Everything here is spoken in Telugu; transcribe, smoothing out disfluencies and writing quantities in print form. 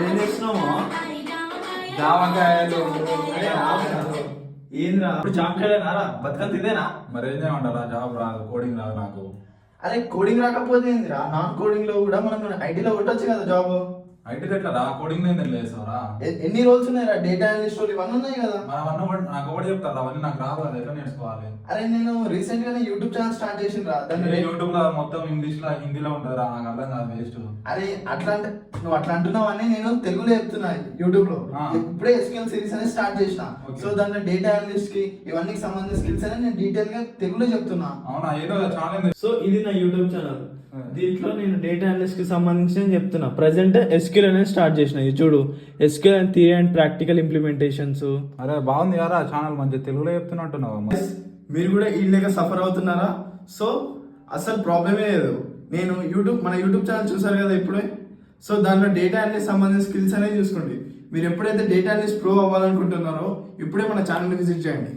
ఏం చేస్తున్నావు? జామకాయలు. ఏంద్రా ఇప్పుడు జాబ్ చేయలేనారా? బతకం తినేనా? మరి ఏం చేయమంటారా? జాబ్ రాదు, కోడింగ్ రాదు నాకు. అరే కోడింగ్ రాకపోతే ఏందిరా, నాన్ కోడింగ్ లో కూడా మనం ఐటీలో కొట్టొచ్చు కదా జాబ్. ఐటీ ఎట్లా రా? కోడింగ్ నేను లేస్తారా? ఎన్ని రోల్స్ ఉన్నాయిరా? డేటా అనలిస్ట్ ఇవన్నీ ఉన్నాయి కదా. నాకు ఒకటి చెప్తారా? అవన్నీ నాకు రావు కదా, ఎట్లా నేర్చుకోవాలి? అరే నేను రీసెంట్ గానే యూట్యూబ్ ఛానల్ స్టార్ట్ చేసిన రా. యూట్యూబ్ లో మొత్తం ఇంగ్లీష్ లో హిందీలో ఉంటుందిరా, నాకు అర్థం కాదు, వేస్ట్. అరే అట్లా అంటే నువ్వు అట్లా అంటున్నావు అని నేను తెలుగులో చెప్తున్నా యూట్యూబ్ లో. ఇప్పుడే ఎస్క్యూఎల్ సిరీస్ అనేది స్టార్ట్ చేసిన. సో దాంట్లో డేటా అనలిస్ట్ కి ఇవన్నీ సంబంధించిన స్కిల్స్ అనేది నేను డీటెయిల్ గా తెలుగులో చెప్తున్నా. అవునా? ఏదో ఛానల్. సో ఇది నా యూట్యూబ్ ఛానల్. దీంట్లో నేను డేటా అనలిస్ట్ కి సంబంధించి చెప్తున్నా. ప్రెసెంట్ ఎస్క్యూఎల్ అనేది స్టార్ట్ చేసిన. ఇది చూడు, SQL and theory and practical implementations. అరే బాగుంది కదా ఛానల్, మంచి తెలుగులో చెప్తున్నట్టున్నావు. మీరు కూడా ఈ లేక సఫర్ అవుతున్నారా? సో అసలు ప్రాబ్లమే లేదు. నేను మన యూట్యూబ్ ఛానల్ చూసారు కదా ఇప్పుడే. సో దాంట్లో డేటా అనలిస్ట్ సంబంధించిన స్కిల్స్ అనేది చూసుకోండి. మీరు ఎప్పుడైతే డేటా అనలిస్ట్ ప్రో అవ్వాలనుకుంటున్నారో ఇప్పుడే మన ఛానల్ విజిట్ చేయండి.